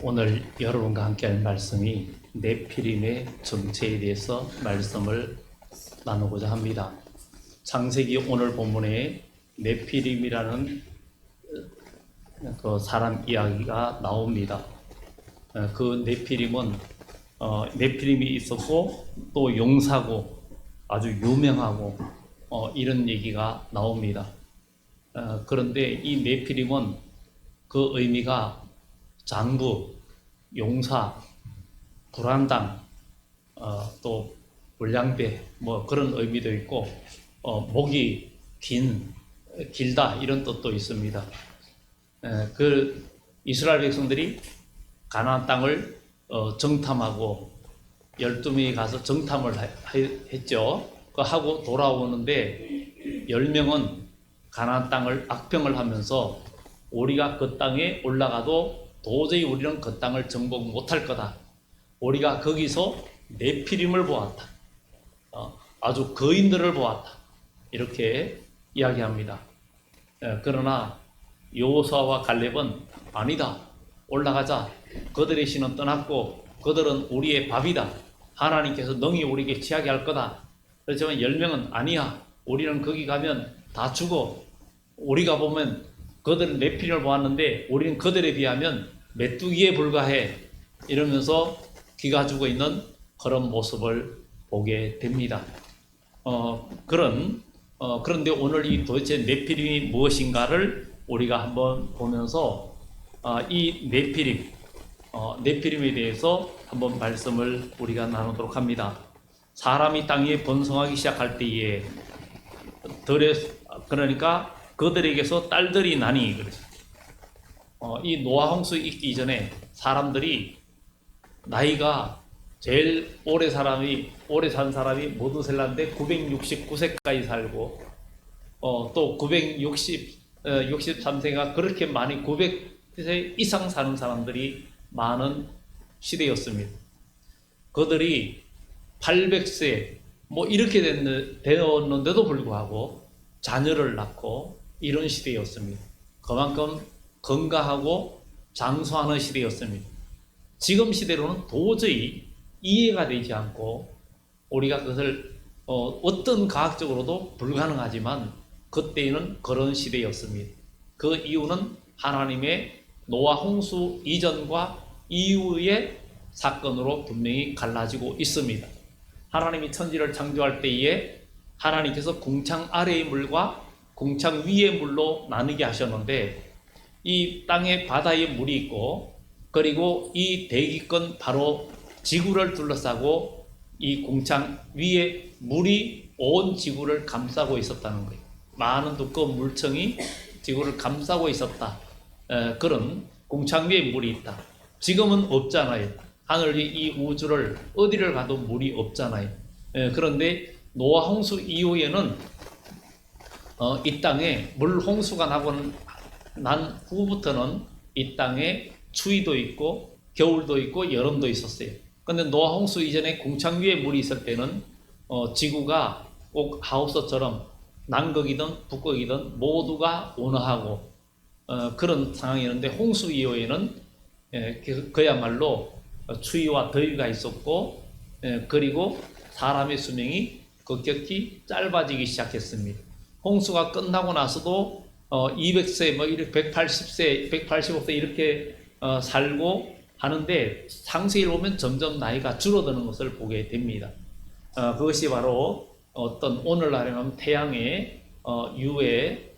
오늘 여러분과 함께 할 말씀이 네피림의 정체에 대해서 말씀을 나누고자 합니다. 창세기 오늘 본문에 네피림이라는 그 사람 이야기가 나옵니다. 그 네피림은 네피림이 있었고 또 용사고 아주 유명하고 이런 얘기가 나옵니다. 그런데 이 네피림은 그 의미가 장부, 용사, 불안당, 또 불량배 뭐 그런 의미도 있고 목이 길다 이런 뜻도 있습니다. 그 이스라엘 백성들이 가나안 땅을 정탐하고 12명이 가서 정탐을 했죠. 그 하고 돌아오는데 10명은 가나안 땅을 악평을 하면서 우리가 그 땅에 올라가도 도저히 우리는 그 땅을 정복 못할 거다. 우리가 거기서 네피림을 보았다. 아주 거인들을 보았다. 이렇게 이야기합니다. 그러나 여호수아와 갈렙은 아니다. 올라가자. 그들의 신은 떠났고 그들은 우리의 밥이다. 하나님께서 능히 우리에게 취하게 할 거다. 그렇지만 10명은 아니야. 우리는 거기 가면 다 죽어. 우리가 보면 그들은 네피림을 보았는데 우리는 그들에 비하면 메뚜기에 불과해. 이러면서 귀가 죽어 있는 그런 모습을 보게 됩니다. 그런데 오늘 이 도대체 네피림이 무엇인가를 우리가 한번 보면서 이 네피림에 대해서 한번 말씀을 우리가 나누도록 합니다. 사람이 땅에 번성하기 시작할 때에 그러니까 그들에게서 딸들이 나니 이 노아 홍수 있기 이전에 사람들이 나이가 제일 오래 산 사람이 모두셀라인데 969세까지 살고 또 63세가 그렇게 많이 900세 이상 사는 사람들이 많은 시대였습니다. 그들이 800세 뭐 이렇게 되었는데도 불구하고 자녀를 낳고 이런 시대였습니다. 그만큼 건강하고 장수하는 시대였습니다. 지금 시대로는 도저히 이해가 되지 않고 우리가 그것을 어떤 과학적으로도 불가능하지만 그때는 그런 시대였습니다. 그 이유는 하나님의 노아 홍수 이전과 이후의 사건으로 분명히 갈라지고 있습니다. 하나님이 천지를 창조할 때에 하나님께서 궁창 아래의 물과 궁창 위의 물로 나누게 하셨는데 이 땅에 바다에 물이 있고 그리고 이 대기권 바로 지구를 둘러싸고 이 궁창 위에 물이 온 지구를 감싸고 있었다는 거예요. 많은 두꺼운 물청이 지구를 감싸고 있었다. 그런 궁창 위에 물이 있다. 지금은 없잖아요. 하늘 위 이 우주를 어디를 가도 물이 없잖아요. 그런데 노아 홍수 이후에는 이 땅에 물 홍수가 난 후부터는 이 땅에 추위도 있고 겨울도 있고 여름도 있었어요. 그런데 노아 홍수 이전에 궁창 위에 물이 있을 때는 지구가 꼭 하우스처럼 남극이든 북극이든 모두가 온화하고 그런 상황이었는데 홍수 이후에는 그야말로 추위와 더위가 있었고 그리고 사람의 수명이 급격히 짧아지기 시작했습니다. 홍수가 끝나고 나서도 200세, 뭐 180세, 185세 이렇게 살고 하는데 상세히 보면 점점 나이가 줄어드는 것을 보게 됩니다. 그것이 바로 어떤 오늘날에는 태양의 유해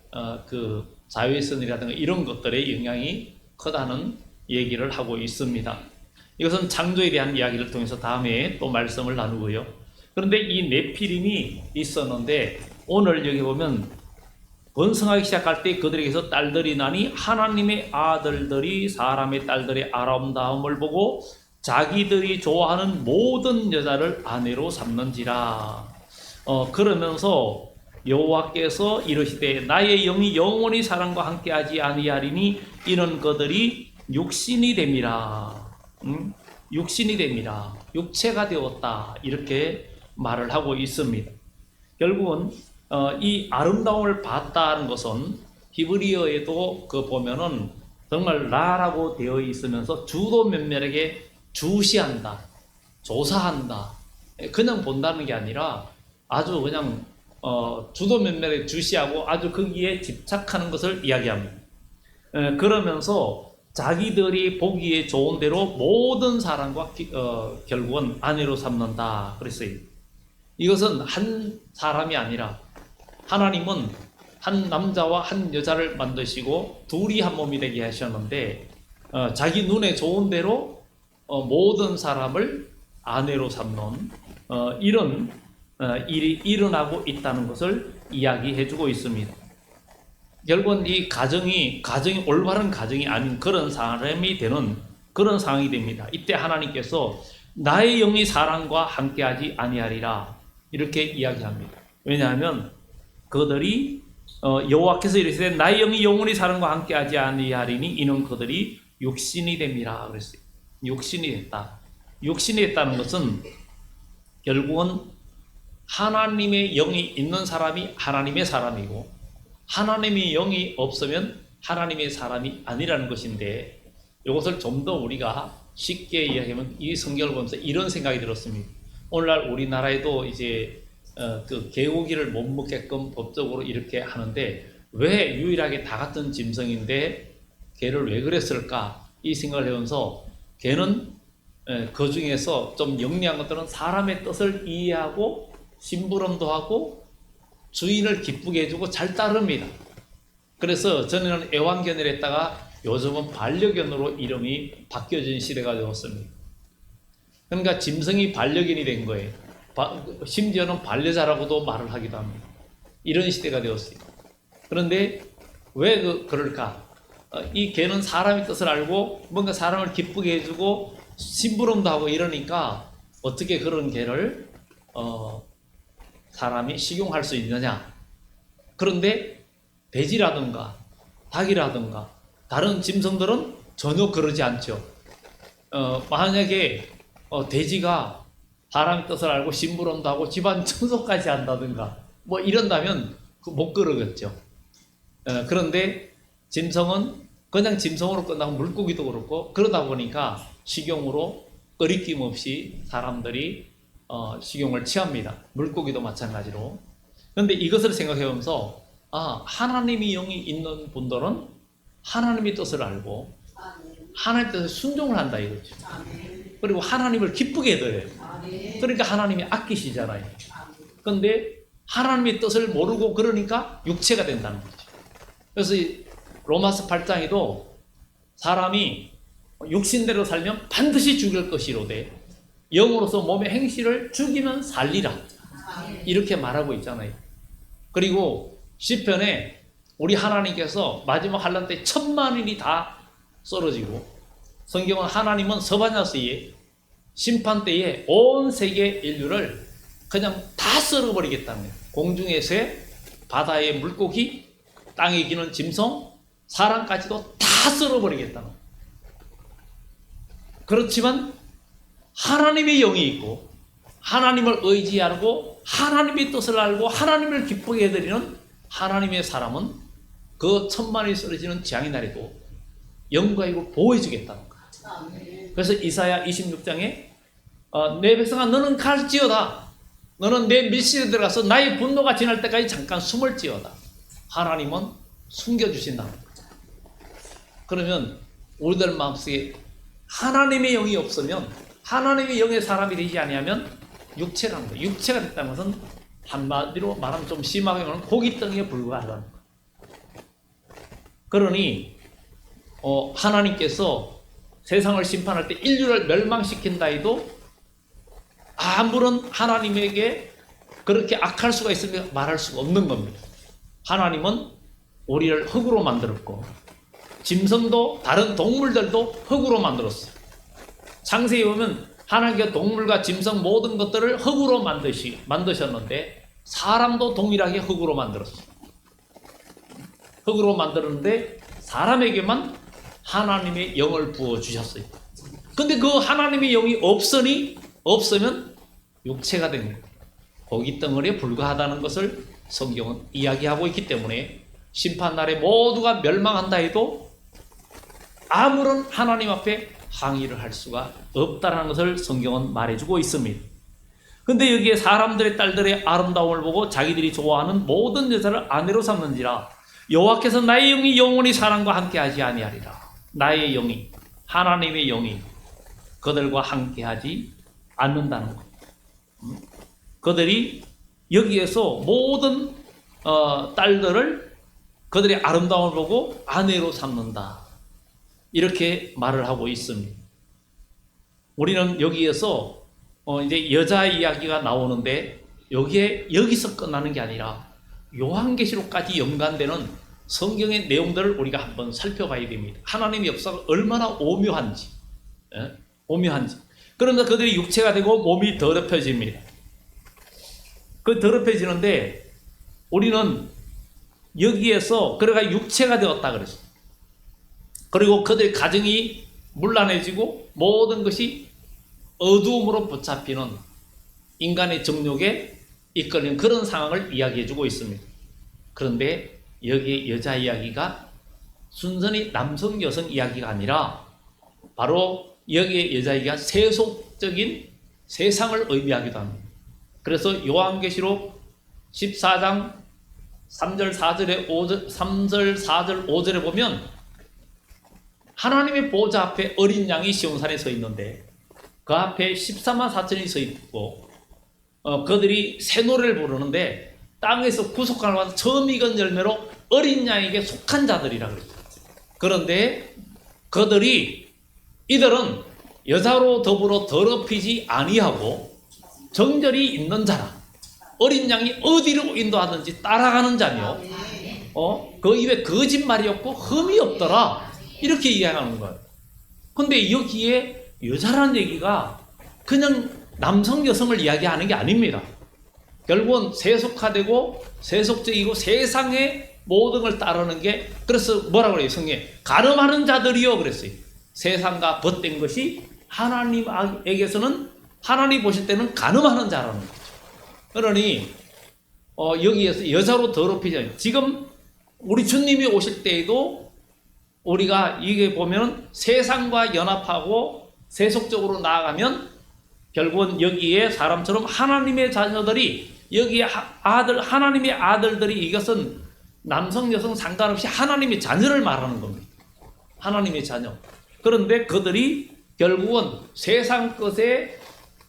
그 자외선이라든가 이런 것들의 영향이 크다는 얘기를 하고 있습니다. 이것은 창조에 대한 이야기를 통해서 다음에 또 말씀을 나누고요. 그런데 이 네피림이 있었는데 오늘 여기 보면 번성하기 시작할 때 그들에게서 딸들이 나니 하나님의 아들들이 사람의 딸들의 아름다움을 보고 자기들이 좋아하는 모든 여자를 아내로 삼는지라. 그러면서 여호와께서 이르시되 나의 영이 영원히 사람과 함께하지 아니하리니 이는 그들이 육신이 됨이라. 육신이 됨이라. 육체가 되었다. 이렇게 말을 하고 있습니다. 결국은 이 아름다움을 봤다는 것은 히브리어에도 그 보면은 정말 나라고 되어 있으면서 주도 면밀하게 주시한다, 조사한다, 그냥 본다는 게 아니라 아주 그냥 주도 면밀하게 주시하고 아주 거기에 집착하는 것을 이야기합니다. 그러면서 자기들이 보기에 좋은 대로 모든 사람과 결국은 아내로 삼는다 그랬어요. 이것은 한 사람이 아니라 하나님은 한 남자와 한 여자를 만드시고 둘이 한 몸이 되게 하셨는데 자기 눈에 좋은 대로 모든 사람을 아내로 삼는 이런 일이 일어나고 있다는 것을 이야기해주고 있습니다. 결국은 이 가정이 올바른 가정이 아닌 그런 사람이 되는 그런 상황이 됩니다. 이때 하나님께서 나의 영이 사람과 함께하지 아니하리라 이렇게 이야기합니다. 왜냐하면 그들이 여호와께서 이르시되 나의 영이 영원히 사람과 함께하지 아니하리니 이는 그들이 육신이 됨이라 그랬어요. 육신이 됐다. 육신이 됐다는 것은 결국은 하나님의 영이 있는 사람이 하나님의 사람이고 하나님의 영이 없으면 하나님의 사람이 아니라는 것인데 이것을 좀 더 우리가 쉽게 이야기하면 이 성경을 보면서 이런 생각이 들었습니다. 오늘날 우리나라에도 이제 그 개고기를 못 먹게끔 법적으로 이렇게 하는데 왜 유일하게 다 같은 짐승인데 개를 왜 그랬을까 이 생각을 해보면서 개는 그 중에서 좀 영리한 것들은 사람의 뜻을 이해하고 심부름도 하고 주인을 기쁘게 해주고 잘 따릅니다. 그래서 전에는 애완견을 했다가 요즘은 반려견으로 이름이 바뀌어진 시대가 되었습니다. 그러니까 짐승이 반려견이 된 거예요. 심지어는 반려자라고도 말을 하기도 합니다. 이런 시대가 되었어요. 그런데 왜 그럴까? 이 개는 사람의 뜻을 알고 뭔가 사람을 기쁘게 해주고 심부름도 하고 이러니까 어떻게 그런 개를 사람이 식용할 수 있느냐? 그런데 돼지라든가 닭이라든가 다른 짐승들은 전혀 그러지 않죠. 만약에 돼지가 사람의 뜻을 알고 심부름도 하고 집안 청소까지 한다든가 뭐 이런다면 못 그러겠죠. 그런데 짐승은 그냥 짐승으로 끝나고 물고기도 그렇고 그러다 보니까 식용으로 꺼리낌 없이 사람들이 식용을 취합니다. 물고기도 마찬가지로. 그런데 이것을 생각해 보면서 하나님의 영이 있는 분들은 하나님의 뜻을 알고 하나님의 뜻에 순종을 한다 이거죠. 그리고 하나님을 기쁘게 해드려요. 그러니까 하나님이 아끼시잖아요. 그런데 하나님의 뜻을 모르고 그러니까 육체가 된다는 거죠. 그래서 로마서 8장에도 사람이 육신대로 살면 반드시 죽일 것이로되 영으로서 몸의 행실을 죽이면 살리라 이렇게 말하고 있잖아요. 그리고 시편에 우리 하나님께서 마지막 환난 때 1000만인이 다 쓰러지고 성경은 하나님은 서바냐스에 심판 때에 온 세계 인류를 그냥 다 썰어버리겠다는 거예요. 공중의 새, 바다의 물고기, 땅에 기는 짐승, 사람까지도 다 썰어버리겠다는 거예요. 그렇지만 하나님의 영이 있고 하나님을 의지하고 하나님의 뜻을 알고 하나님을 기쁘게 해드리는 하나님의 사람은 그 1000만이 쓰러지는 재앙의 날에도 영광이고 보호해주겠다는 거예요. 그래서 이사야 26장에 내 백성아 너는 갈지어다. 너는 내 밀실에 들어가서 나의 분노가 지날 때까지 잠깐 숨을지어다. 하나님은 숨겨주신다는 거예요. 그러면 우리들 마음속에 하나님의 영이 없으면 하나님의 영의 사람이 되지 아니하면 육체라는 거예요. 육체가 됐다는 것은 한마디로 말하면 좀 심하게 말하면 고깃덩이에 불과하다는 거예요. 그러니 하나님께서 세상을 심판할 때 인류를 멸망시킨다 해도 아무런 하나님에게 그렇게 악할 수가 있으며 말할 수가 없는 겁니다. 하나님은 우리를 흙으로 만들었고 짐승도 다른 동물들도 흙으로 만들었어요. 창세기 보면 하나님께서 동물과 짐승 모든 것들을 흙으로 만드셨는데 사람도 동일하게 흙으로 만들었어요. 흙으로 만들었는데 사람에게만 하나님의 영을 부어주셨어요. 근데 그 하나님의 영이 없으면 육체가 된 거예요. 고깃덩어리에 불과하다는 것을 성경은 이야기하고 있기 때문에 심판날에 모두가 멸망한다 해도 아무런 하나님 앞에 항의를 할 수가 없다는 것을 성경은 말해주고 있습니다. 근데 여기에 사람들의 딸들의 아름다움을 보고 자기들이 좋아하는 모든 여자를 아내로 삼는지라 여호와께서 나의 영이 영원히 사람과 함께하지 아니하리라. 나의 영이, 하나님의 영이 그들과 함께하지 않는다는 것. 그들이 여기에서 모든 딸들을 그들의 아름다움을 보고 아내로 삼는다, 이렇게 말을 하고 있습니다. 우리는 여기에서 이제 여자 이야기가 나오는데 여기서 끝나는 게 아니라 요한계시록까지 연관되는 성경의 내용들을 우리가 한번 살펴봐야 됩니다. 하나님의 역사가 얼마나 오묘한지, 오묘한지. 그러면서 그들이 육체가 되고 몸이 더럽혀집니다. 그 더럽혀지는데 우리는 여기에서 그래가 육체가 되었다 그랬어요. 그리고 그들의 가정이 문란해지고 모든 것이 어두움으로 붙잡히는 인간의 정욕에 이끌리는 그런 상황을 이야기해주고 있습니다. 그런데 여기에 여자 이야기가 순전히 남성 여성 이야기가 아니라 바로 여기에 여자 이야기가 세속적인 세상을 의미하기도 합니다. 그래서 요한계시록 14장 3절 4절 5절에 보면 하나님의 보좌 앞에 어린 양이 시온산에 서 있는데 그 앞에 14만 4천이 서 있고 그들이 새 노래를 부르는데 땅에서 구속함을 받아 처음 익은 열매로 어린 양에게 속한 자들이라고 그랬어요. 그런데 이들은 여자로 더불어 더럽히지 아니하고 정절이 있는 자라. 어린 양이 어디로 인도하든지 따라가는 자며 그 입에 거짓말이 없고 흠이 없더라, 이렇게 이야기하는 거예요. 근데 여기에 여자라는 얘기가 그냥 남성 여성을 이야기하는 게 아닙니다. 결국은 세속화되고 세속적이고 세상의 모든 걸 따르는 게, 그래서 뭐라고 그래요? 성경에 가늠하는 자들이요 그랬어요. 세상과 벗된 것이 하나님에게서는, 하나님 보실 때는 가늠하는 자라는 거죠. 그러니 여기에서 여자로 더럽히지, 지금 우리 주님이 오실 때에도 우리가 이게 보면 세상과 연합하고 세속적으로 나아가면 결국은 여기에 사람처럼 하나님의 자녀들이, 여기에 하나님의 아들들이, 이것은 남성 여성 상관없이 하나님의 자녀를 말하는 겁니다. 하나님의 자녀. 그런데 그들이 결국은 세상 것에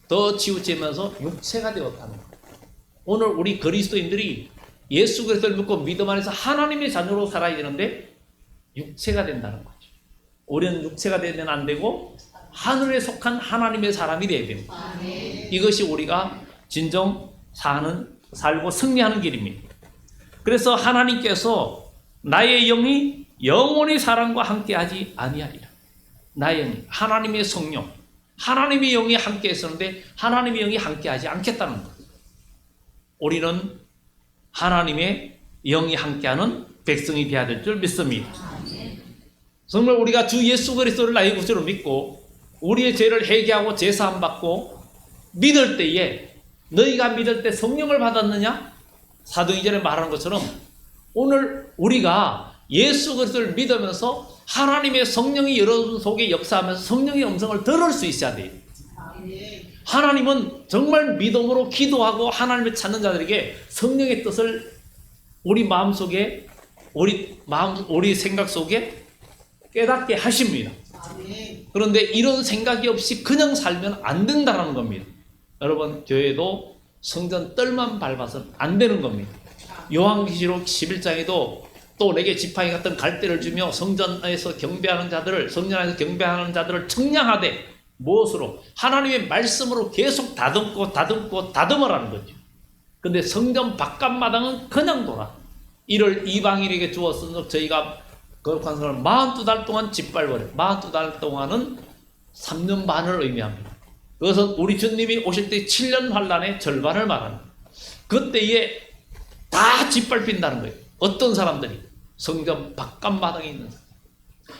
더 치우치면서 육체가 되었다는 거예요. 오늘 우리 그리스도인들이 예수 그리스도를 믿고 믿음 안에서 하나님의 자녀로 살아야 되는데 육체가 된다는 거죠. 우리는 육체가 되면 안 되고 하늘에 속한 하나님의 사람이 되어야 됩니다. 이것이 우리가 진정 살고 승리하는 길입니다. 그래서 하나님께서 나의 영이 영원히 사람과 함께하지 아니하리라. 나의 영이, 하나님의 성령, 하나님의 영이 함께 했었는데 하나님의 영이 함께하지 않겠다는 거예요. 우리는 하나님의 영이 함께하는 백성이 되어야 될 줄 믿습니다. 정말 우리가 주 예수 그리스도를 나의 구주로 믿고 우리의 죄를 회개하고 제사함 받고 믿을 때에, 너희가 믿을 때 성령을 받았느냐? 사도행전에 말하는 것처럼 오늘 우리가 예수 그리스도를 믿으면서 하나님의 성령이 여러분 속에 역사하면서 성령의 음성을 들을 수 있어야 돼요. 하나님은 정말 믿음으로 기도하고 하나님을 찾는 자들에게 성령의 뜻을 우리 마음속에, 우리 생각 속에 깨닫게 하십니다. 그런데 이런 생각이 없이 그냥 살면 안 된다는 겁니다. 여러분, 교회도 성전 뜰만 밟아서는 안 되는 겁니다. 요한계시록 11장에도 또 내게 지팡이 같은 갈대를 주며 성전에서 경배하는 자들을, 성전 안에서 경배하는 자들을 청량하되, 무엇으로? 하나님의 말씀으로 계속 다듬으라는 거죠. 근데 성전 바깥마당은 그냥 돌아. 이를 이방인에게 주었으므로 저희가 거룩한 성을 42달 동안 짓밟으려. 42달 동안은 3년 반을 의미합니다. 그것은 우리 주님이 오실 때 7년 환란의 절반을 말합니다. 그때에 다 짓밟힌다는 거예요. 어떤 사람들이? 성전 바깥마당에 있는 사람.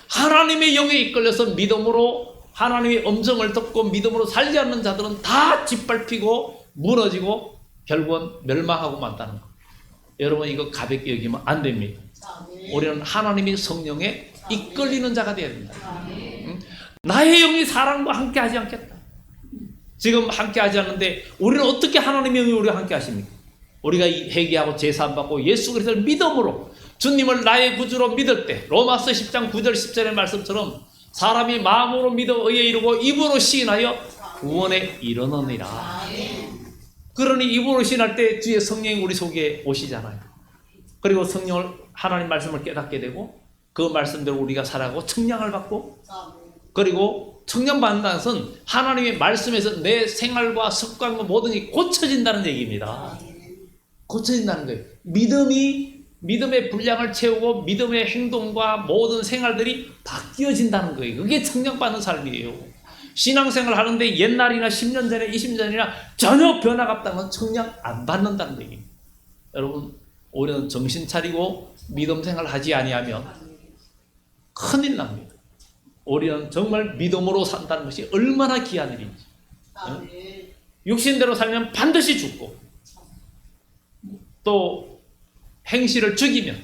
하나님의 영에 이끌려서 믿음으로 하나님의 음성을 듣고 믿음으로 살지 않는 자들은 다 짓밟히고 무너지고 결국은 멸망하고 만다는 것. 여러분, 이거 가볍게 여기면 안 됩니다. 우리는 하나님의 성령에 이끌리는 자가 되어야 된다. 나의 영이 사람과 함께 하지 않겠다. 지금 함께 하지 않는데 우리는 어떻게 하나님의 영이 우리와 함께 하십니까? 우리가 회개하고 제사함 받고 예수 그리스도를 믿음으로 주님을 나의 구주로 믿을 때 로마서 10장 9절 10절의 말씀처럼 사람이 마음으로 믿어 의에 이르고 입으로 시인하여 구원에 이르느니라. 그러니 입으로 시인할 때 주의 성령이 우리 속에 오시잖아요. 그리고 성령을 하나님 말씀을 깨닫게 되고 그 말씀대로 우리가 살아가고 청량을 받고 그리고 청량받는다는 것은 하나님의 말씀에서 내 생활과 습관과 모든 게 고쳐진다는 얘기입니다. 고쳐진다는 거예요. 믿음의 분량을 채우고 믿음의 행동과 모든 생활들이 바뀌어진다는 거예요. 그게 청량받는 삶이에요. 신앙생활 하는데 옛날이나 10년 전에 20년 전이나 전혀 변화가 없다는 건 청량 안 받는다는 얘기입니다. 여러분 우리는 정신 차리고 믿음 생활 하지 아니하면 큰일 납니다. 우리는 정말 믿음으로 산다는 것이 얼마나 귀한 일인지. 육신대로 살면 반드시 죽고 또 행실을 죽이면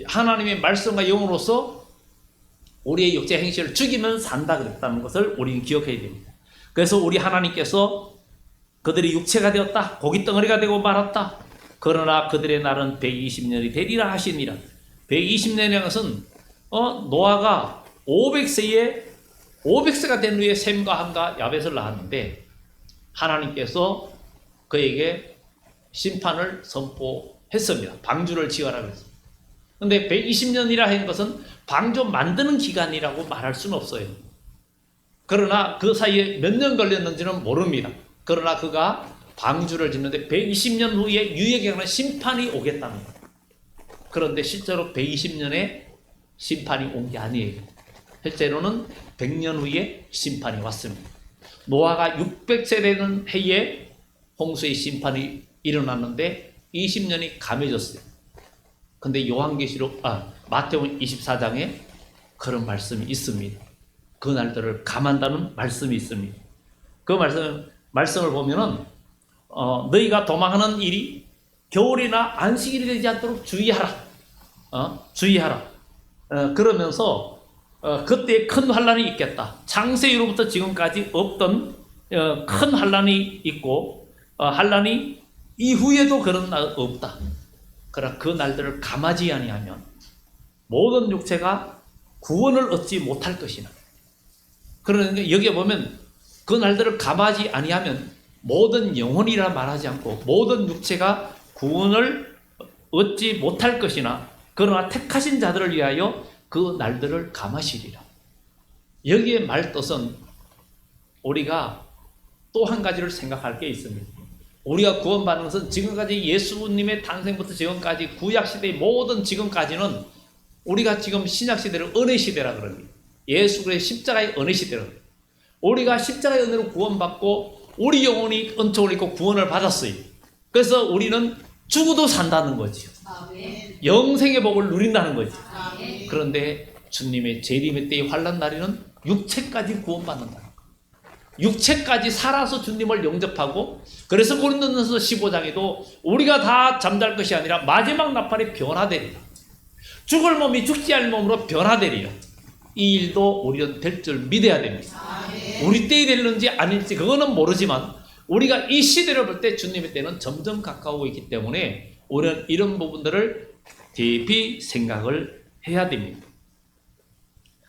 하나님의 말씀과 영으로서 우리의 육체 행실을 죽이면 산다 그랬다는 것을 우리는 기억해야 됩니다. 그래서 우리 하나님께서 그들이 육체가 되었다 고깃덩어리가 되고 말았다. 그러나 그들의 날은 120년이 되리라 하시니라. 120년이라는 것은 노아가 500세가 된 후에 셈과 함과 야벳을 낳았는데 하나님께서 그에게 심판을 선포했습니다. 방주를 지어라 그랬습니다. 그런데 120년이라 한 것은 방주 만드는 기간이라고 말할 수는 없어요. 그러나 그 사이에 몇 년 걸렸는지는 모릅니다. 그러나 그가 방주를 짓는데 120년 후에 유예기간의 심판이 오겠다는 거예요. 그런데 실제로 120년에 심판이 온 게 아니에요. 실제로는 100년 후에 심판이 왔습니다. 노아가 600세 되는 해에 홍수의 심판이 일어났는데 20년이 감해졌어요. 근데 마태복음 24장에 그런 말씀이 있습니다. 그 날들을 감한다는 말씀이 있습니다. 그 말씀을 보면은 너희가 도망하는 일이 겨울이나 안식일이 되지 않도록 주의하라. 그러면서 그때 큰 환란이 있겠다. 창세기로부터 지금까지 없던 큰 환란이 있고 환란이 이후에도 그런 날 없다. 그러나 그 날들을 감하지 아니하면 모든 육체가 구원을 얻지 못할 것이나. 그러니까 여기에 보면 그 날들을 감하지 아니하면 모든 영혼이라 말하지 않고 모든 육체가 구원을 얻지 못할 것이나 그러나 택하신 자들을 위하여 그 날들을 감하시리라. 여기에 말뜻은 우리가 또 한 가지를 생각할 게 있습니다. 우리가 구원받는 것은 지금까지 예수님의 탄생부터 지금까지 구약시대의 모든 지금까지는 우리가 지금 신약시대를 은혜시대라 그럽니다. 예수 그리스도의 십자가의 은혜시대라. 우리가 십자가의 은혜로 구원받고 우리 영혼이 은총을 입고 구원을 받았어요. 그래서 우리는 죽어도 산다는 거죠. 영생의 복을 누린다는 거죠. 그런데 주님의 재림의 때의 환난 날에는 육체까지 구원받는다. 육체까지 살아서 주님을 영접하고 그래서 고린도전서 15장에도 우리가 다 잠잘 것이 아니라 마지막 나팔에 변화되리라. 죽을 몸이 죽지 않을 몸으로 변화되리라. 이 일도 우리는 될 줄 믿어야 됩니다. 우리 때에 될는지 아닐지 그거는 모르지만 우리가 이 시대를 볼 때 주님의 때는 점점 가까우고 있기 때문에 우리는 이런 부분들을 대비 생각을 해야 됩니다.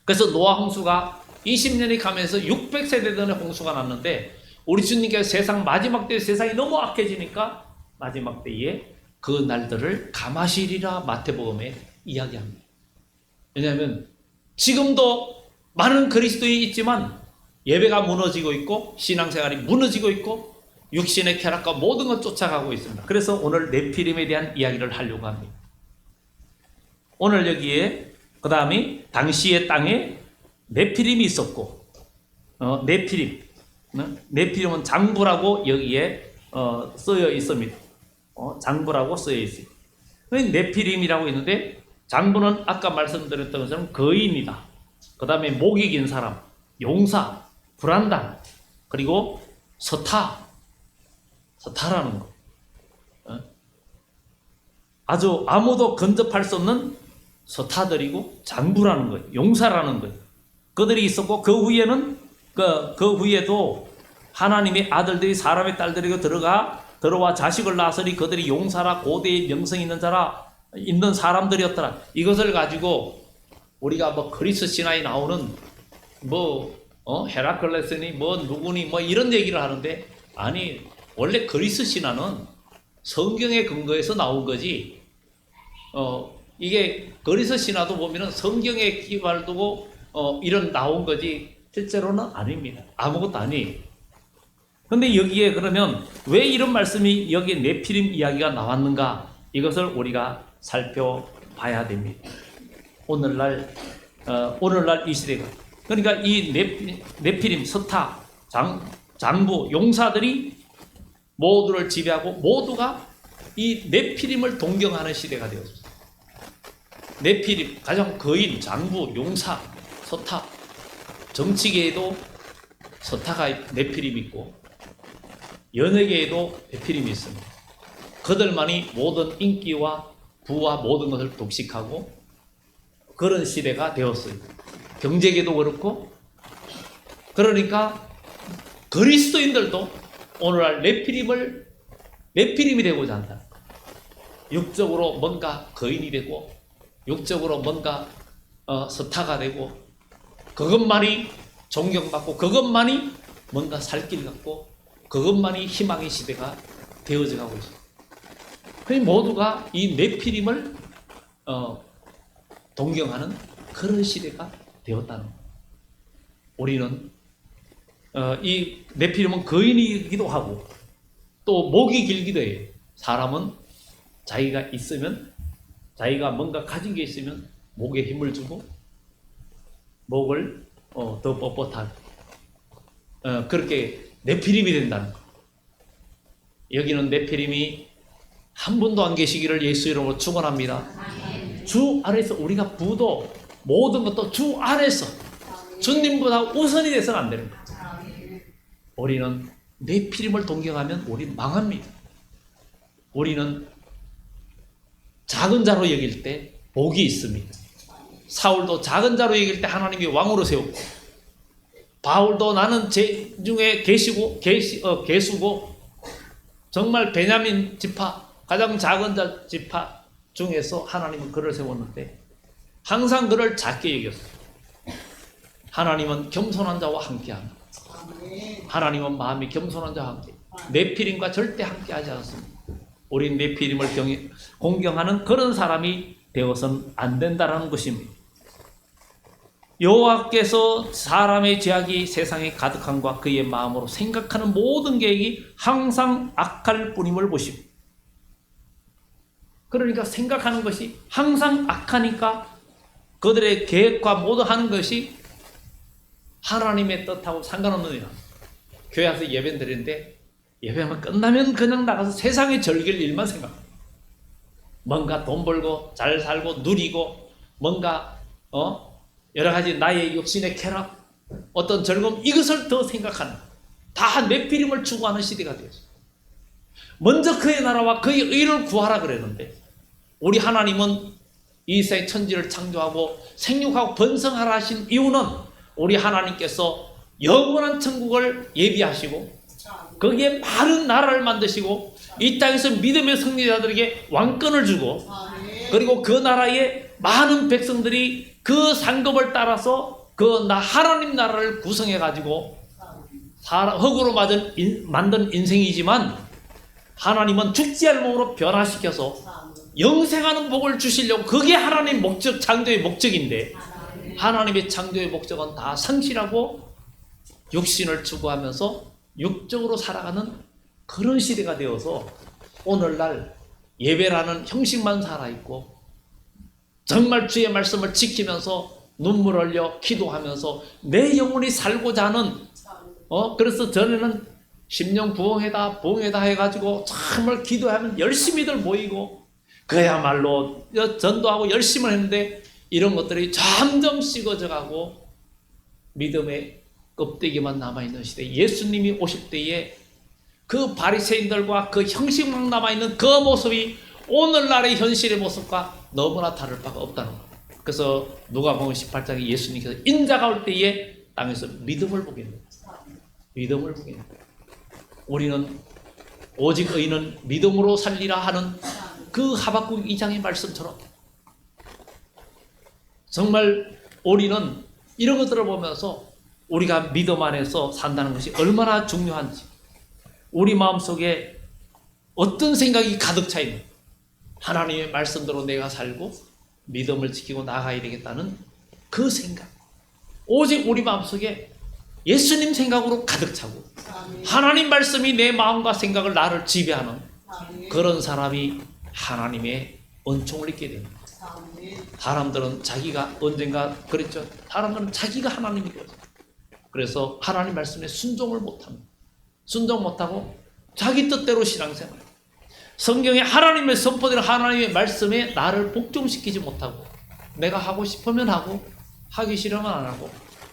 그래서 노아 홍수가 20년이 가면서 600세대 전에 홍수가 났는데 우리 주님께서 세상 마지막 때에 세상이 너무 악해지니까 마지막 때에 그 날들을 감하시리라 마태복음에 이야기합니다. 왜냐하면 지금도 많은 그리스도인이 있지만 예배가 무너지고 있고 신앙생활이 무너지고 있고 육신의 쾌락과 모든 것 쫓아가고 있습니다. 그래서 오늘 네피림에 대한 이야기를 하려고 합니다. 오늘 여기에 그 다음에 당시의 땅에 네피림이 있었고 네피림은 장부라고 여기에 쓰여 있습니다. 장부라고 쓰여 있습니다. 네피림이라고 있는데 장부는 아까 말씀드렸던 것처럼 거인이다. 그 다음에 목이 긴 사람, 용사, 불안당, 그리고 서타라는 거. 아주 아무도 근접할 수 없는 서타들이고 장부라는 거예요. 용사라는 거예요. 그들이 있었고 그 후에는 그 후에도 하나님의 아들들이 사람의 딸들에게 들어와 자식을 낳았으니 그들이 용사라 고대의 명성 있는 자라 있는 사람들이었더라. 이것을 가지고 우리가 뭐 그리스 신화에 나오는 헤라클레스니 누구니 이런 얘기를 하는데, 아니 원래 그리스 신화는 성경에 근거해서 나온 거지. 이게 그리스 신화도 보면은 성경에 기반을 두고 이런 나온 거지 실제로는 아닙니다. 아무것도 아니에요. 근데 여기에 그러면 왜 이런 말씀이 여기에 네피림 이야기가 나왔는가? 이것을 우리가 살펴봐야 됩니다. 오늘날 이 시대가, 그러니까 이 네피림, 서타, 장부, 용사들이 모두를 지배하고 모두가 이 네피림을 동경하는 시대가 되었습니다. 네피림, 가장 거인, 장부, 용사, 서타, 정치계에도 서타가 네피림이 있고 연예계에도 네피림이 있습니다. 그들만이 모든 인기와 부와 모든 것을 독식하고 그런 시대가 되었어요. 경제계도 그렇고. 그러니까 그리스도인들도 오늘날 네피림이 되고자 한다. 육적으로 뭔가 거인이 되고 육적으로 뭔가 서타가 되고 그것만이 존경받고 그것만이 뭔가 살 길 같고 그것만이 희망의 시대가 되어져 가고 있습니다. 그러니 모두가 이 네피림을 동경하는 그런 시대가 되었다는 거예요. 우리는 이 네피림은 거인이기도 하고 또 목이 길기도 해요. 사람은 자기가 있으면, 자기가 뭔가 가진 게 있으면 목에 힘을 주고 목을 더 뻣뻣하게 그렇게 네피림이 된다는 거. 여기는 네피림이 한 분도 안 계시기를 예수 이름으로 축원합니다. 주 안에서 우리가 부도 모든 것도 주 안에서 주님보다 우선이 돼서는 안 되는 거예요. 우리는 네피림을 동경하면 우리는 망합니다. 우리는 작은 자로 여길 때 복이 있습니다. 사울도 작은 자로 여길 때 하나님이 왕으로 세웠고, 바울도 나는 제 중에 계수고 정말 베냐민 지파 가장 작은 자 지파 중에서 하나님은 그를 세웠는데 항상 그를 작게 여겼어요. 하나님은 겸손한 자와 함께합니다. 하나님은 마음이 겸손한 자와 함께, 네피림과 절대 함께하지 않습니다. 우린 네피림을 공경하는 그런 사람이 되어서는 안 된다는 것입니다. 여호와께서 사람의 죄악이 세상에 가득함과 그의 마음으로 생각하는 모든 계획이 항상 악할 뿐임을 보시고, 그러니까 생각하는 것이 항상 악하니까 그들의 계획과 모두 하는 것이 하나님의 뜻하고 상관없는 일. 교회 와서 예배 드리는데 예배만 끝나면 그냥 나가서 세상에 즐길 일만 생각합니다. 뭔가 돈 벌고 잘 살고 누리고 뭔가 여러 가지 나의 욕심의 쾌락, 어떤 즐거움, 이것을 더 생각하는, 다 네피림을 추구하는 시대가 되었어요. 먼저 그의 나라와 그의 의를 구하라 그랬는데, 우리 하나님은 이 세상 천지를 창조하고 생육하고 번성하라 하신 이유는 우리 하나님께서 영원한 천국을 예비하시고 거기에 많은 나라를 만드시고 이 땅에서 믿음의 승리자들에게 왕권을 주고, 그리고 그 나라에 많은 백성들이 그 상급을 따라서 하나님 나라를 구성해 가지고 흙으로 만든 인생이지만 하나님은 죽지 않을 몸으로 변화시켜서 영생하는 복을 주시려고, 그게 하나님의 목적, 창조의 목적인데 하나님의 창조의 목적은 다 상실하고 육신을 추구하면서 육적으로 살아가는 그런 시대가 되어서 오늘날 예배라는 형식만 살아있고 정말 주의 말씀을 지키면서 눈물 흘려 기도하면서 내 영혼이 살고자 하는 그래서 전에는 심령 부흥회다 해가지고 정말 기도하면 열심히들 모이고 그야말로 전도하고 열심히 했는데 이런 것들이 점점 식어져가고 믿음의 껍데기만 남아있는 시대, 예수님이 오실 때에 그 바리새인들과 그 형식만 남아있는 그 모습이 오늘날의 현실의 모습과 너무나 다를 바가 없다는 거예요. 그래서 누가복음 18장에 예수님께서 인자가 올 때에 땅에서 믿음을 보게 됩니다. 믿음을 보게 됩니다. 우리는 오직 의인은 믿음으로 살리라 하는 그 하박국 2장의 말씀처럼 정말 우리는 이런 것들을 보면서 우리가 믿음 안에서 산다는 것이 얼마나 중요한지, 우리 마음속에 어떤 생각이 가득 차 있는, 하나님의 말씀대로 내가 살고 믿음을 지키고 나아가야 되겠다는 그 생각, 오직 우리 마음속에 예수님 생각으로 가득 차고 하나님 말씀이 내 마음과 생각을 나를 지배하는 그런 사람이 하나님의 은총을 입게 됩니다. 사람들은 자기가 언젠가 그랬죠. 사람들은 자기가 하나님이 되어서, 그래서 하나님 말씀에 순종을 못합니다. 순종 못하고 자기 뜻대로 신앙생활, 성경에 하나님의 선포되는 하나님의 말씀에 나를 복종시키지 못하고 내가 하고 싶으면 하고 하기 싫으면 안 하고,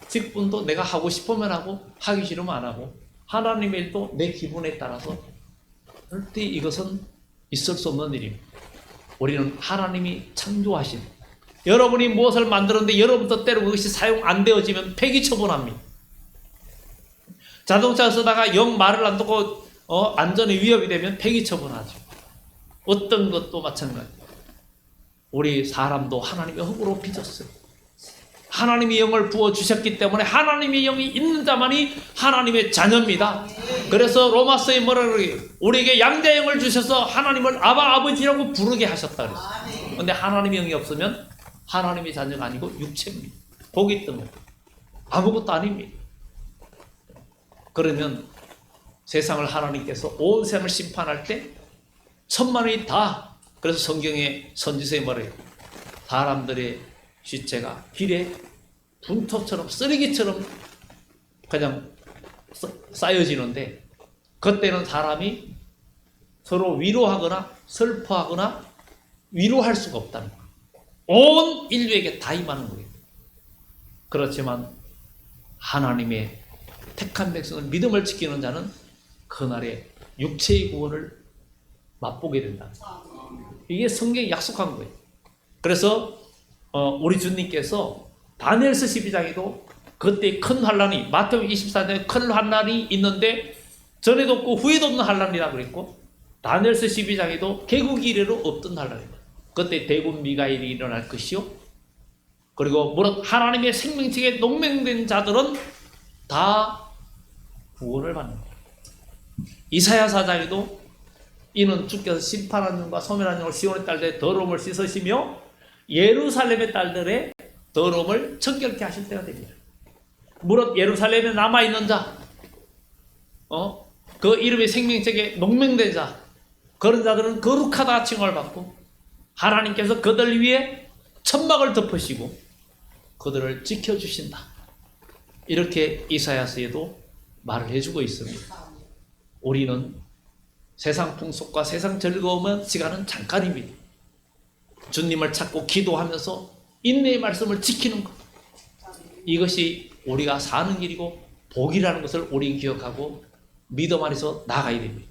직분도 내가 하고 싶으면 하고 하기 싫으면 안 하고, 하나님의 일도 내 기분에 따라서, 절대 이것은 있을 수 없는 일입니다. 우리는 하나님이 창조하신, 여러분이 무엇을 만들었는데 여러분 뜻대로 그것이 사용 안 되어지면 폐기 처분합니다. 자동차 쓰다가 영 말을 안 듣고 안전에 위협이 되면 폐기 처분하죠. 어떤 것도 마찬가지. 우리 사람도 하나님의 흙으로 빚었어요. 하나님의 영을 부어주셨기 때문에 하나님의 영이 있는 자만이 하나님의 자녀입니다. 그래서 로마서에 뭐라 그래요? 우리에게 양자 영을 주셔서 하나님을 아바 아버지라고 부르게 하셨다 그랬어요. 그런데 하나님의 영이 없으면 하나님의 자녀가 아니고 육체입니다. 복이 뜨문 아무것도 아닙니다. 그러면 세상을 하나님께서 온 세상을 심판할 때 천만이 다, 그래서 성경의 선지서에 뭐래요? 사람들의 시체가 길에 분토처럼 쓰레기처럼 그냥 쌓여지는데, 그때는 사람이 서로 위로하거나 슬퍼하거나 위로할 수가 없다는 거예요. 온 인류에게 다 임하는 거예요. 그렇지만 하나님의 택한 백성을 믿음을 지키는 자는 그날의 육체의 구원을 맛보게 된다. 이게 성경이 약속한 거예요. 그래서 우리 주님께서 다니엘서 12장에도 그때 큰 환란이, 마태복음 24장에 큰 환란이 있는데 전에도 없고 후에도 없는 환란이라고 그랬고, 다니엘서 12장에도 개국이 이래로 없던 환란입니다. 그때 대군 미가엘이 일어날 것이요, 그리고 무릇 하나님의 생명책에 농맹된 자들은 다 구원을 받는다. 이사야 4장에도 이는 주께서 심판한 영과 소멸한 영을 시온의 딸들의 더러움을 씻으시며 예루살렘의 딸들의 더러움을 청결케 하실 때가 됩니다. 무릇 예루살렘에 남아있는 자, 그 이름의 생명책에 농명된 자, 그런 자들은 거룩하다 칭을 받고 하나님께서 그들 위에 천막을 덮으시고 그들을 지켜주신다. 이렇게 이사야서에도 말을 해주고 있습니다. 우리는 세상 풍속과 세상 즐거움은 시간은 잠깐입니다. 주님을 찾고 기도하면서 인내의 말씀을 지키는 것, 이것이 우리가 사는 길이고 복이라는 것을 우리 기억하고 믿음 안에서 나가야 됩니다.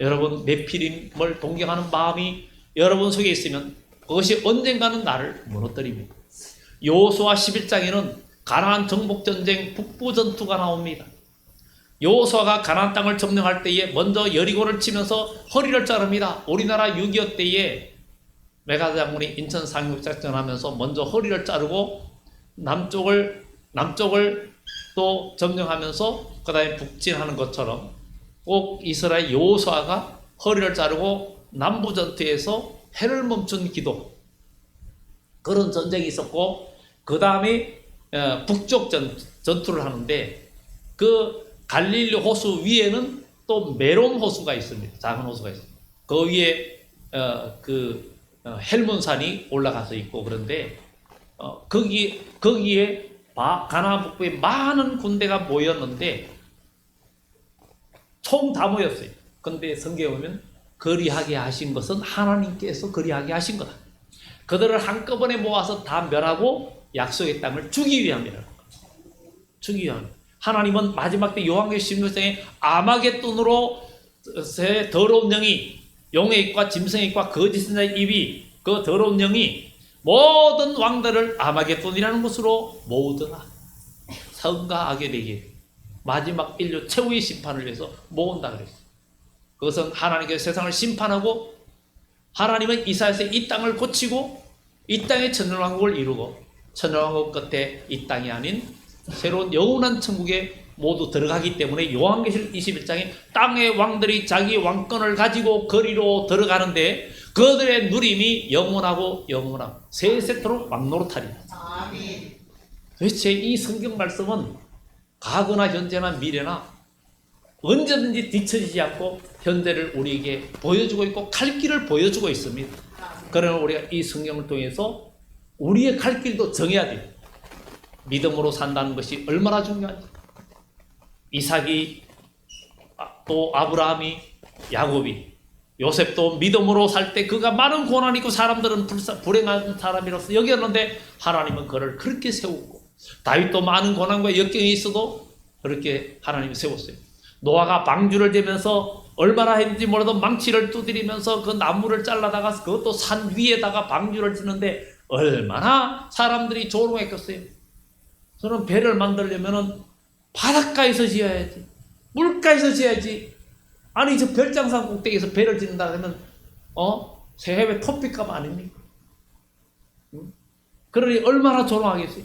여러분, 네피림을 동경하는 마음이 여러분 속에 있으면 그것이 언젠가는 나를 무너뜨립니다. 여호수아 11장에는 가나안 정복전쟁 북부전투가 나옵니다. 여호수아가 가나안 땅을 점령할 때에 먼저 여리고를 치면서 허리를 자릅니다. 우리나라 6.25 때에 메가 장군이 인천 상륙작전하면서 먼저 허리를 자르고 남쪽을 또 점령하면서 그 다음에 북진하는 것처럼 꼭 이스라엘 여호수아가 허리를 자르고 남부전투에서 해를 멈춘 기도, 그런 전쟁이 있었고, 그 다음에 북쪽 전투를 하는데 그 갈릴리 호수 위에는 또 메론 호수가 있습니다. 작은 호수가 있습니다. 그 위에 헬몬산이 올라가서 있고, 그런데 거기에 가나안 북부에 많은 군대가 모였는데 총 다 모였어요. 그런데 성경에 보면 거리하게 하신 것은 하나님께서 거리하게 하신 거다. 그들을 한꺼번에 모아서 다 멸하고 약속의 땅을 주기 위함이라는 거죠. 주기 위함. 하나님은 마지막 때 요한계시록 16장에 아마겟돈으로 더러운 영이, 용의 입과 짐승의 입과 거짓 선자의 입이, 그 더러운 영이 모든 왕들을 아마겟돈이라는 곳으로 모으더라. 선과 악의 대결, 마지막 인류 최후의 심판을 위해서 모은다 그랬어요. 그것은 하나님께서 세상을 심판하고 하나님은 이사야서 이 땅을 고치고 이 땅에 천년왕국을 이루고 천년왕국 끝에 이 땅이 아닌 새로운 영원한 천국에 모두 들어가기 때문에 요한계시록 21장에 땅의 왕들이 자기 왕권을 가지고 거리로 들어가는데 그들의 누림이 영원하고 영원하고 세세토록 왕노릇하리라. 도대체 이 성경 말씀은 과거나 현재나 미래나 언제든지 뒤처지지 않고 현재를 우리에게 보여주고 있고 갈 길을 보여주고 있습니다. 그러나 우리가 이 성경을 통해서 우리의 갈 길도 정해야 돼요. 믿음으로 산다는 것이 얼마나 중요한지. 이삭이, 또 아브라함이, 야곱이, 요셉도 믿음으로 살 때 그가 많은 고난이 있고 사람들은 불행한 사람이라서 여겼는데 하나님은 그를 그렇게 세우고, 다윗도 많은 고난과 역경이 있어도 그렇게 하나님이 세웠어요. 노아가 방주를 재면서 얼마나 했는지 몰라도 망치를 두드리면서 그 나무를 잘라다가 그것도 산 위에다가 방주를 짓는데 얼마나 사람들이 조롱했겠어요. 저는 배를 만들려면은 바닷가에서 지어야지, 물가에서 지어야지. 아니 저 별장산 꼭대기에서 배를 짓는다 그러면 새해배 토픽감 아닙니까? 그러니 얼마나 조롱하겠어요.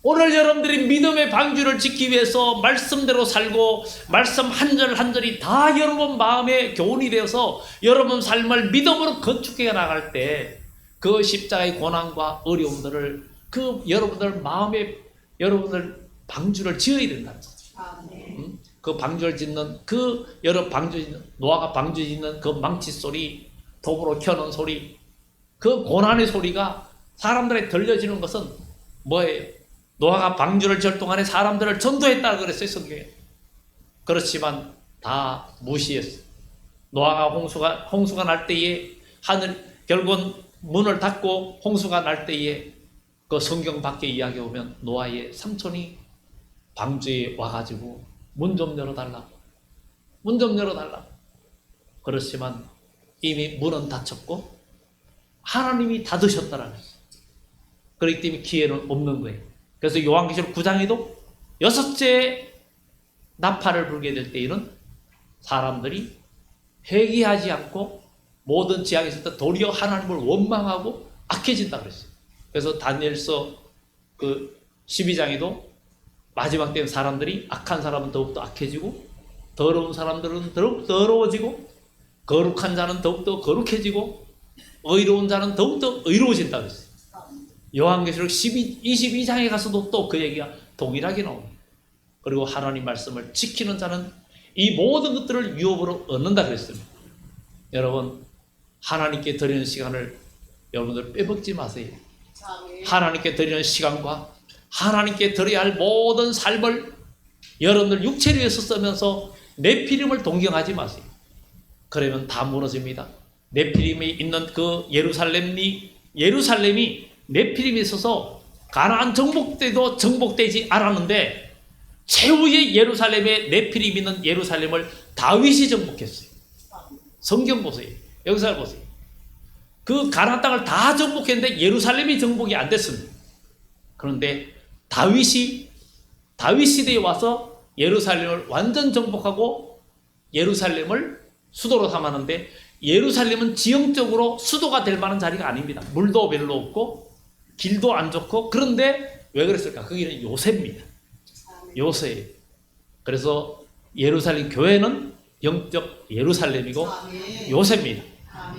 오늘 여러분들이 믿음의 방주를 짓기 위해서 말씀대로 살고 말씀 한 절 한 절이 다 여러분 마음의 교훈이 되어서 여러분 삶을 믿음으로 건축해 나갈 때 그 십자가의 고난과 어려움들을 그 여러분들 마음에 여러분들 방주를 지어야 된다는 거죠. 그 방주를 짓는 그 여러 방주 짓는 노아가 방주 짓는 그 망치 소리, 도구로 켜는 소리, 그 고난의 소리가 사람들에게 들려지는 것은 뭐예요? 노아가 방주를 질 동안에 사람들을 전도했다고 그랬어요, 성경에. 그렇지만 다 무시했어요. 노아가 홍수가 날 때에 결국은 문을 닫고 홍수가 날 때에 그 성경 밖에 이야기 오면 노아의 삼촌이 방주에 와가지고 문 좀 열어달라. 문 좀 열어달라. 그렇지만 이미 문은 닫혔고 하나님이 닫으셨다라는 거예요. 그렇기 때문에 기회는 없는 거예요. 그래서 요한계시록 9장에도 여섯째 나팔을 불게 될 때에는 사람들이 회개하지 않고 모든 지향에 있을 때 도리어 하나님을 원망하고 악해진다 그랬어요. 그래서 다니엘서 그 12장에도 마지막 때는 사람들이 악한 사람은 더욱더 악해지고 더러운 사람들은 더욱 더러워지고 거룩한 자는 더욱더 거룩해지고 의로운 자는 더욱더 의로워진다 그랬어요. 요한계시록 22장에 가서도 또 그 얘기가 동일하게 나옵니다. 그리고 하나님 말씀을 지키는 자는 이 모든 것들을 유업으로 얻는다 그랬습니다. 여러분 하나님께 드리는 시간을 여러분들 빼먹지 마세요. 하나님께 드리는 시간과 하나님께 드려야 할 모든 삶을 여러분들 육체를 위해서 쓰면서 네피림을 동경하지 마세요. 그러면 다 무너집니다. 네피림이 있는 그 예루살렘이 네피림이 있어서 가나안 정복 때도 정복되지 않았는데 최후의 예루살렘에 네피림이 있는 예루살렘을 다윗이 정복했어요. 성경 보세요. 여기서 보세요. 그 가나안 땅을 다 정복했는데 예루살렘이 정복이 안 됐습니다. 그런데 다윗 시대에 와서 예루살렘을 완전 정복하고 예루살렘을 수도로 삼았는데 예루살렘은 지형적으로 수도가 될 만한 자리가 아닙니다. 물도 별로 없고 길도 안 좋고. 그런데 왜 그랬을까? 거기는 요새입니다. 요새예요. 그래서 예루살렘 교회는 영적 예루살렘이고 요새입니다.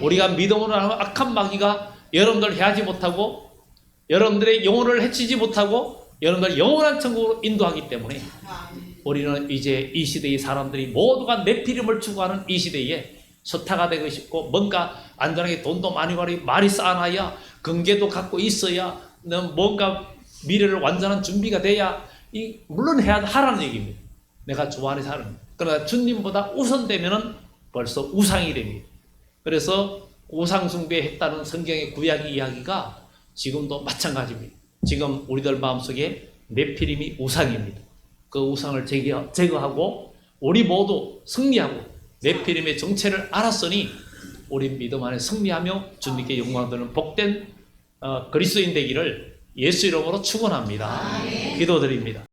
우리가 믿음으로 하면 악한 마귀가 여러분들 해하지 못하고 여러분들의 영혼을 해치지 못하고 여러분들 영원한 천국으로 인도하기 때문에 우리는 이제 이 시대의 사람들이 모두가 네피림을 추구하는 이 시대에 스타가 되고 싶고 뭔가 안전하게 돈도 많이 벌이 말이 쌓아놔야 근계도 갖고 있어야 뭔가 미래를 완전한 준비가 돼야 물론 하라는 얘기입니다. 내가 좋아하는 사람. 그러나 주님보다 우선되면은 벌써 우상이 됩니다. 그래서 우상 숭배했다는 성경의 구약 이야기가 지금도 마찬가지입니다. 지금 우리들 마음속에 네피림이 우상입니다. 그 우상을 제거하고 우리 모두 승리하고 네피림의 정체를 알았으니 우리 믿음 안에 승리하며 주님께 영광 드리는 복된 그리스도인 되기를 예수 이름으로 축원합니다. 기도드립니다.